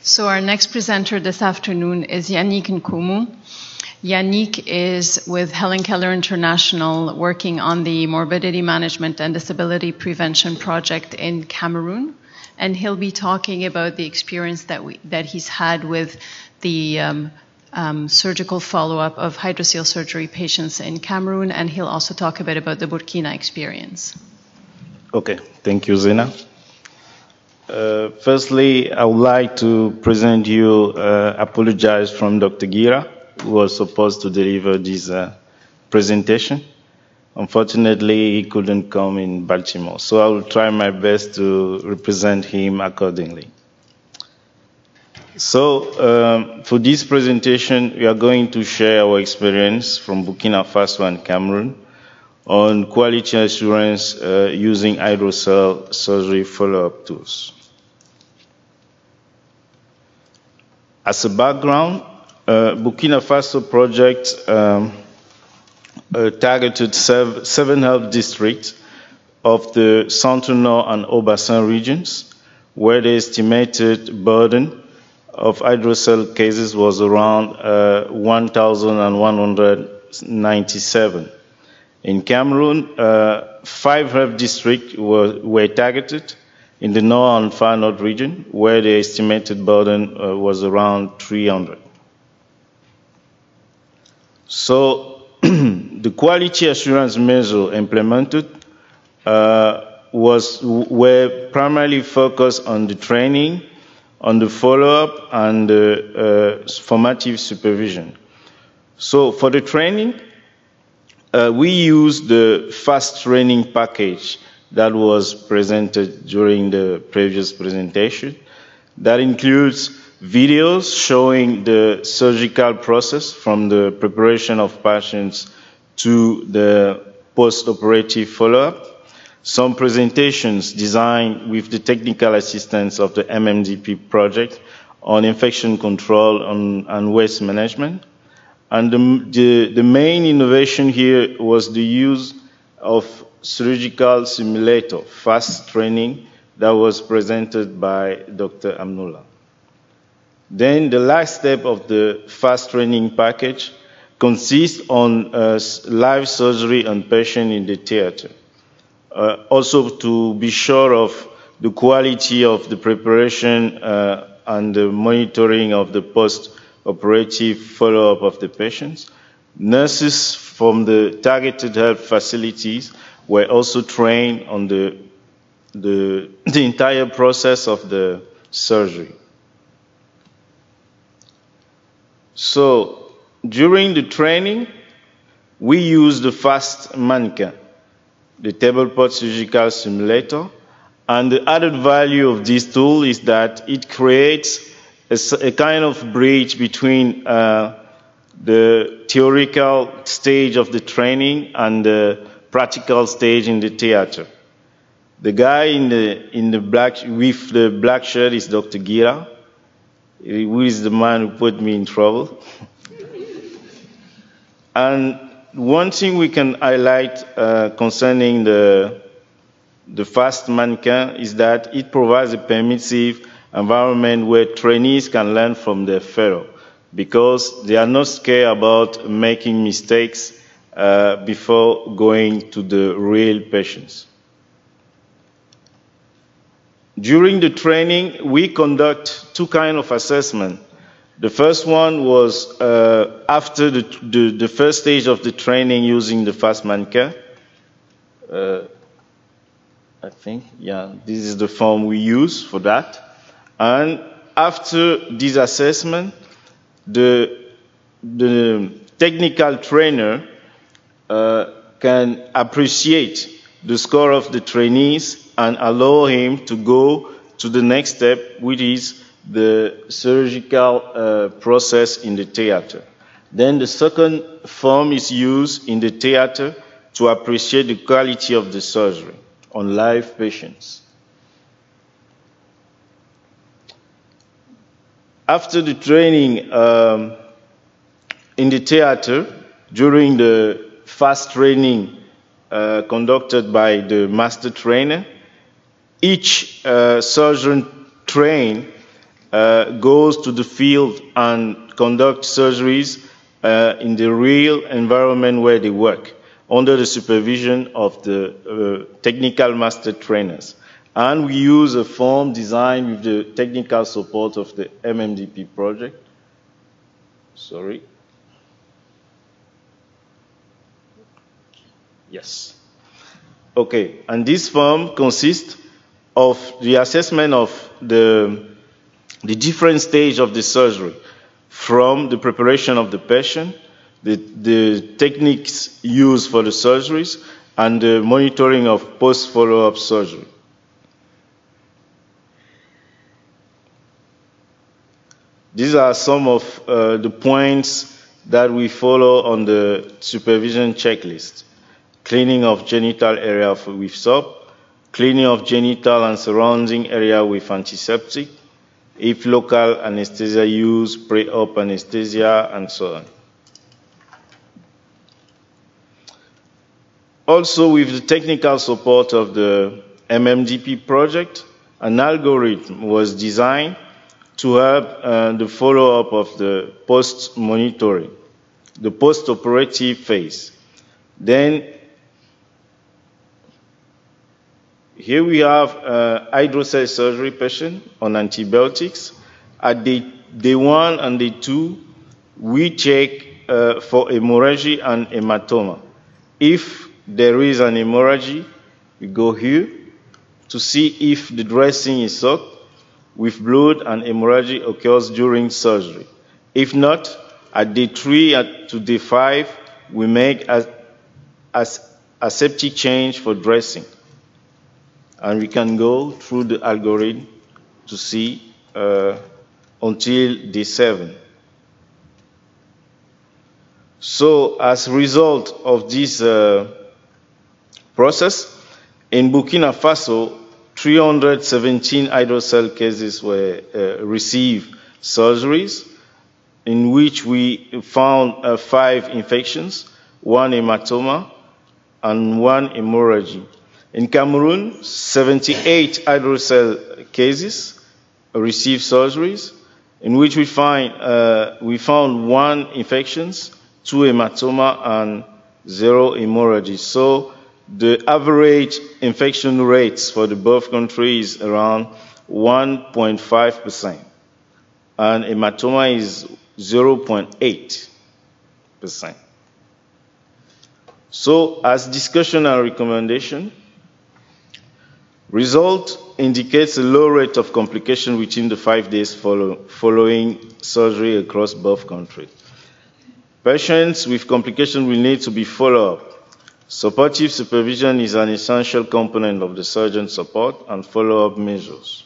So our next presenter this afternoon is Yannick Nkumu. Yannick is with Helen Keller International working on the Morbidity Management and Disability Prevention Project in Cameroon. And he'll be talking about the experience that he's had with the surgical follow-up of hydrocele surgery patients in Cameroon, and he'll also talk a bit about the Burkina experience. Okay, thank you, Zena. Firstly, I would like to present you, apologize from Dr. Gira, who was supposed to deliver this presentation. Unfortunately, he couldn't come in Baltimore, so I will try my best to represent him accordingly. So, for this presentation, we are going to share our experience from Burkina Faso and Cameroon on quality assurance using hydrocele surgery follow-up tools. As a background, Burkina Faso project targeted 7 health districts of the Centre-Nord and Haut-Bassin regions, where the estimated burden of hydrocele cases was around 1,197. In Cameroon, 5 health districts were targeted in the Nord and Far North region, where the estimated burden was around 300. So the quality assurance measures implemented were primarily focused on the training, on the follow-up, and the formative supervision. So for the training, we used the fast training package that was presented during the previous presentation. That includes videos showing the surgical process from the preparation of patients to the post-operative follow-up, some presentations designed with the technical assistance of the MMDP project on infection control and waste management. And the main innovation here was the use of surgical simulator, fast training, that was presented by Dr. Amnullah. Then the last step of the fast training package consists on live surgery on patient in the theater. Also to be sure of the quality of the preparation and the monitoring of the post-operative follow-up of the patients. Nurses from the targeted health facilities were also trained on the entire process of the surgery. So during the training, we used the fast mannequin, the tablepot surgical simulator, and the added value of this tool is that it creates a kind of bridge between the theoretical stage of the training and the practical stage in the theater. The guy in the black with the black shirt is Dr. Gira, who is the man who put me in trouble. And one thing we can highlight concerning the fast mannequin is that it provides a permissive environment where trainees can learn from their fellow, because they are not scared about making mistakes before going to the real patients. During the training, we conduct 2 kinds of assessment. The first one was after the first stage of the training using the fast mannequin. I think, yeah, this is the form we use for that. And after this assessment, the technical trainer can appreciate the score of the trainees and allow him to go to the next step, which is the surgical process in the theater. Then the second form is used in the theater to appreciate the quality of the surgery on live patients. After the training in the theater, during the fast training conducted by the master trainer, each surgeon trained goes to the field and conduct surgeries in the real environment where they work, under the supervision of the technical master trainers. And we use a form designed with the technical support of the MMDP project. Sorry. Yes. Okay, and this form consists of the assessment of the different stage of the surgery, from the preparation of the patient, the techniques used for the surgeries, and the monitoring of post-follow-up surgery. These are some of the points that we follow on the supervision checklist. Cleaning of genital area with soap, cleaning of genital and surrounding area with antiseptic, if local anesthesia use, pre-op anesthesia, and so on. Also, with the technical support of the MMDP project, an algorithm was designed to help the follow-up of the post-monitoring, the post-operative phase. Then, here we have a hydrocele surgery patient on antibiotics. At day 1 and day 2, we check for hemorrhage and hematoma. If there is an hemorrhage, we go here to see if the dressing is soaked with blood and hemorrhage occurs during surgery. If not, at day 3 to day 5, we make a septic change for dressing. And we can go through the algorithm to see until day 7. So as a result of this process, in Burkina Faso, 317 hydrocele cases were received surgeries, in which we found 5 infections, 1 hematoma, and 1 hemorrhage. In Cameroon, 78 hydrocele cases received surgeries, in which we found 1 infections, 2 hematoma, and 0 hemorrhage. So the average infection rates for the both countries is around 1.5%, and hematoma is 0.8%. So as discussion and recommendation, result indicates a low rate of complication within the 5 days following surgery across both countries. Patients with complication will need to be followed up. Supportive supervision is an essential component of the surgeon support and follow-up measures.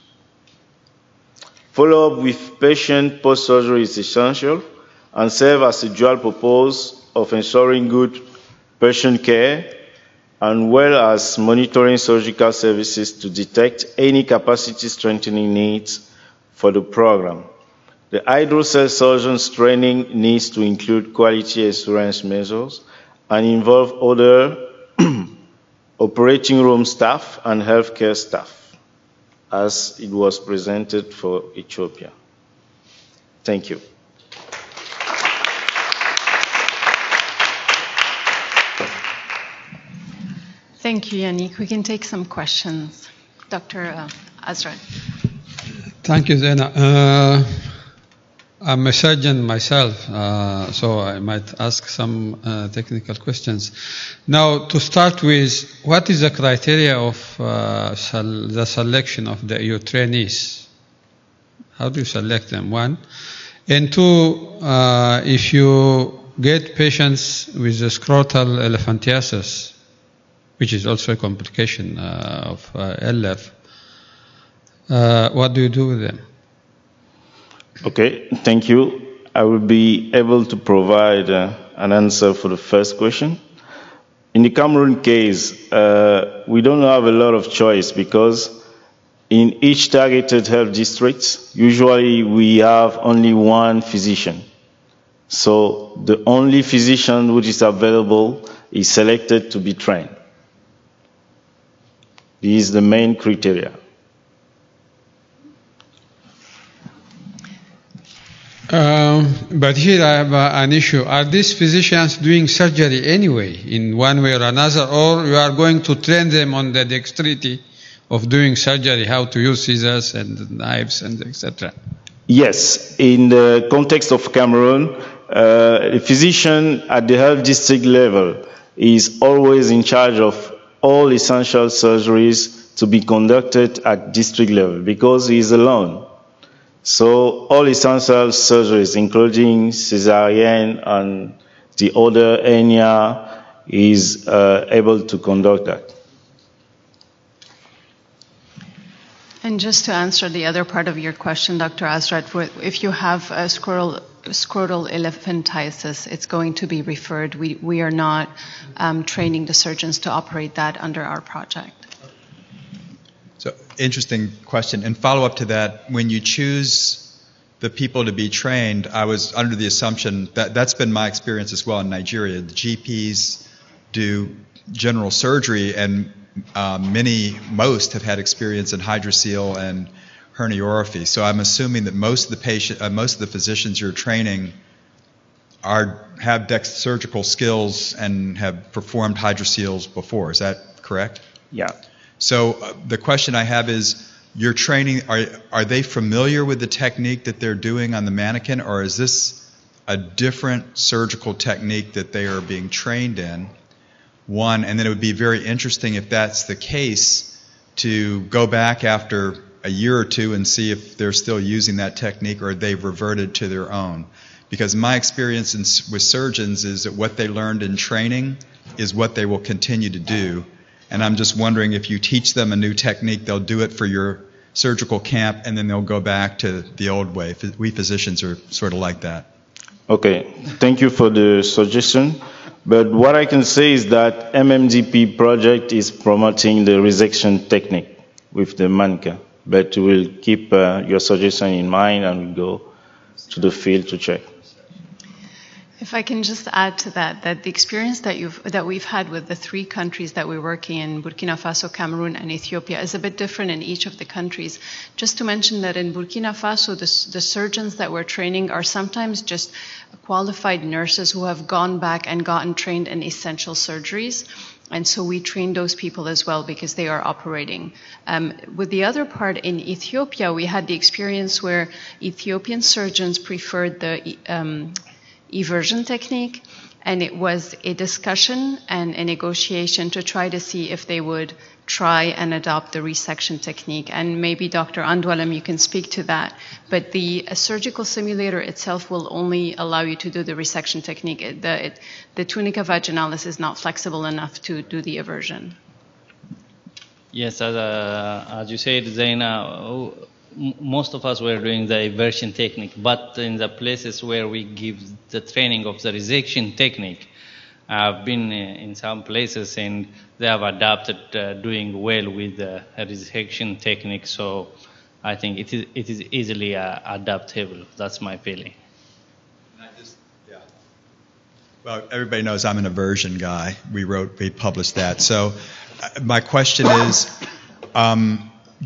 Follow-up with patient post-surgery is essential and serves as a dual purpose of ensuring good patient care and well as monitoring surgical services to detect any capacity strengthening needs for the program. The hydrocele surgeon's training needs to include quality assurance measures and involve other operating room staff and healthcare staff, as it was presented for Ethiopia. Thank you. Thank you, Yannick. We can take some questions. Dr. Azra. Thank you, Zena. I'm a surgeon myself, so I might ask some technical questions. Now, to start with, what is the criteria of the selection of your trainees? How do you select them, 1? And 2, if you get patients with the scrotal elephantiasis, which is also a complication of LF, what do you do with them? Okay, thank you. I will be able to provide an answer for the first question. In the Cameroon case, we don't have a lot of choice because in each targeted health district, usually we have only 1 physician. So the only physician which is available is selected to be trained. This is the main criteria. But here I have an issue. Are these physicians doing surgery anyway, in one way or another, or you are going to train them on the dexterity of doing surgery, how to use scissors and knives and etc.? Yes, in the context of Cameroon, a physician at the health district level is always in charge of all essential surgeries to be conducted at district level because he is alone. So all essential surgeries, including cesarean and the other hernia, is able to conduct that. And just to answer the other part of your question, Dr. Azrat, if you have a scrotal elephantiasis, it's going to be referred. We are not training the surgeons to operate that under our project. So, interesting question. And follow up to that, when you choose the people to be trained, I was under the assumption that that's been my experience as well in Nigeria. The GPs do general surgery, and most have had experience in hydrocele and herniorrhaphy. So I'm assuming that most of the physicians you're training have surgical skills and have performed hydroceles before. Is that correct? Yeah. So the question I have is, you're training, are they familiar with the technique that they're doing on the mannequin, or is this a different surgical technique that they are being trained in? One, and then it would be very interesting if that's the case to go back after a year or two and see if they're still using that technique or they've reverted to their own. Because my experience with surgeons is that what they learned in training is what they will continue to do. And I'm just wondering, if you teach them a new technique, they'll do it for your surgical camp and then they'll go back to the old way. We physicians are sort of like that. Okay, thank you for the suggestion. But what I can say is that MMDP project is promoting the resection technique with the mannequin. But we'll keep your suggestion in mind and we'll go to the field to check. If I can just add to that the experience that we've had with the three countries that we're working in, Burkina Faso, Cameroon, and Ethiopia, is a bit different in each of the countries. Just to mention that in Burkina Faso, the surgeons that we're training are sometimes just qualified nurses who have gone back and gotten trained in essential surgeries. And so we train those people as well because they are operating. With the other part in Ethiopia, we had the experience where Ethiopian surgeons preferred the eversion technique, and it was a discussion and a negotiation to try to see if they would try and adopt the resection technique. And maybe Dr. Andwalam, you can speak to that. But the surgical simulator itself will only allow you to do the resection technique. The tunica vaginalis is not flexible enough to do the eversion. Yes, as you said, Zaina, most of us were doing the eversion technique, but in the places where we give the training of the resection technique, I've been in some places and they have adapted doing well with the resection technique. So I think it is easily adaptable. That's my feeling. Well, everybody knows I'm an eversion guy. We published that. So my question is,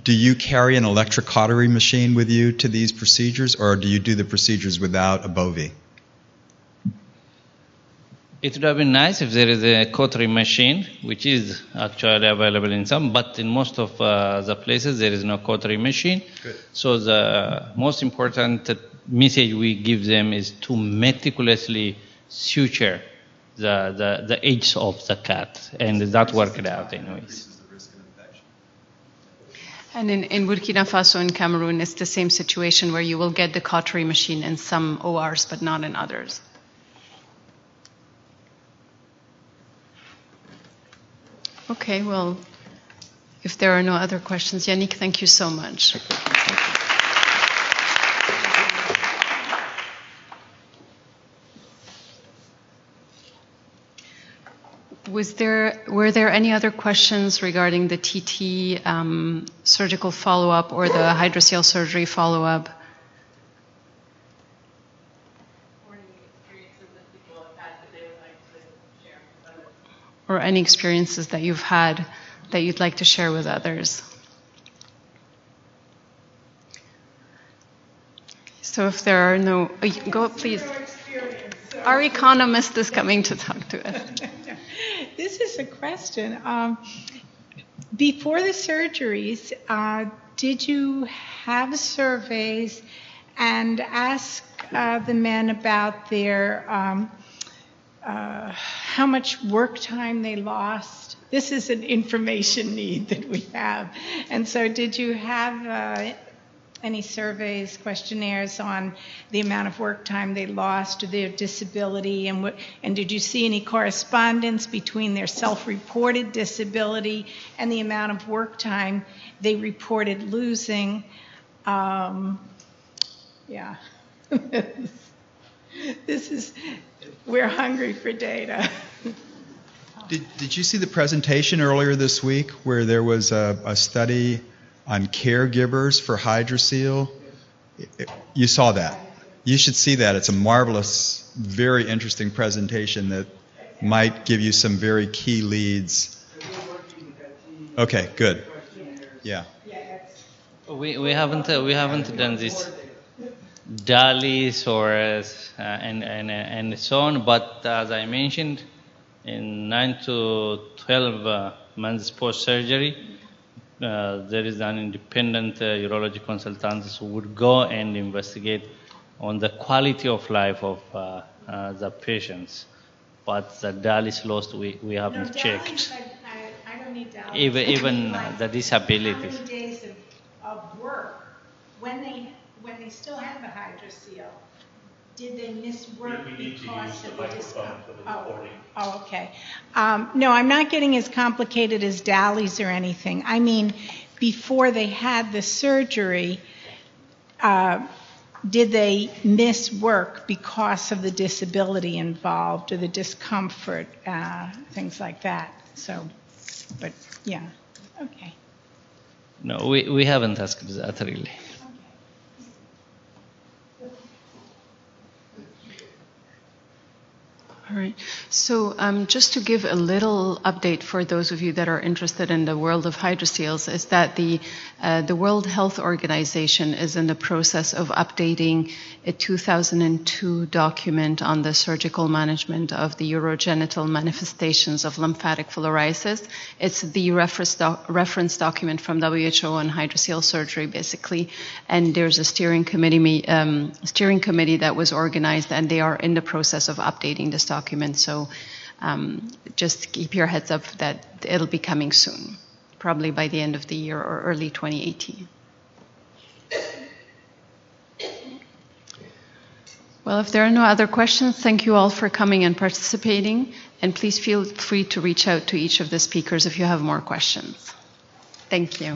do you carry an electrocautery machine with you to these procedures, or do you do the procedures without a bovie? It would have been nice if there is a cautery machine, which is actually available in some, but in most of the places there is no cautery machine. Good. So the most important message we give them is to meticulously suture the edge of the cut, and that worked out anyways. And in Burkina Faso and Cameroon, it's the same situation where you will get the cautery machine in some ORs, but not in others. Okay, well, if there are no other questions, Yannick, thank you so much. Were there any other questions regarding the TT surgical follow-up or the hydrocele surgery follow-up? Or any experiences that you've had that you'd like to share with others? So if there are no, go up, please. Our economist is coming to talk to us. This is a question. Before the surgeries, did you have surveys and ask the men about their how much work time they lost? This is an information need that we have. And so did you have any surveys, questionnaires on the amount of work time they lost or their disability, and did you see any correspondence between their self-reported disability and the amount of work time they reported losing? Yeah. We're hungry for data. Did you see the presentation earlier this week where there was a study on caregivers for Hydrocele? You saw that. You should see that. It's a marvelous, very interesting presentation that might give you some very key leads. Okay, good. Yeah. We haven't done this DALIs or and so on, but as I mentioned, in 9 to 12 months post surgery, there is an independent urology consultant who would go and investigate on the quality of life of the patients. But the DALIs lost, we haven't checked. I don't need DALIs. Even the disabilities. How many days of work when they still have the Hydrocele? Did they miss work because of the discomfort? Oh, okay. No, I'm not getting as complicated as DALIs or anything. I mean, before they had the surgery, did they miss work because of the disability involved or the discomfort, things like that? So, but yeah, okay. No, we haven't asked that really. All right. So just to give a little update for those of you that are interested in the world of hydroceles, is that the World Health Organization is in the process of updating a 2002 document on the surgical management of the urogenital manifestations of lymphatic filariasis. It's the reference document from WHO on hydrocele surgery, basically. And there's a steering committee that was organized, and they are in the process of updating this document. So just keep your heads up that it'll be coming soon, probably by the end of the year or early 2018. Well, if there are no other questions, thank you all for coming and participating. And please feel free to reach out to each of the speakers if you have more questions. Thank you.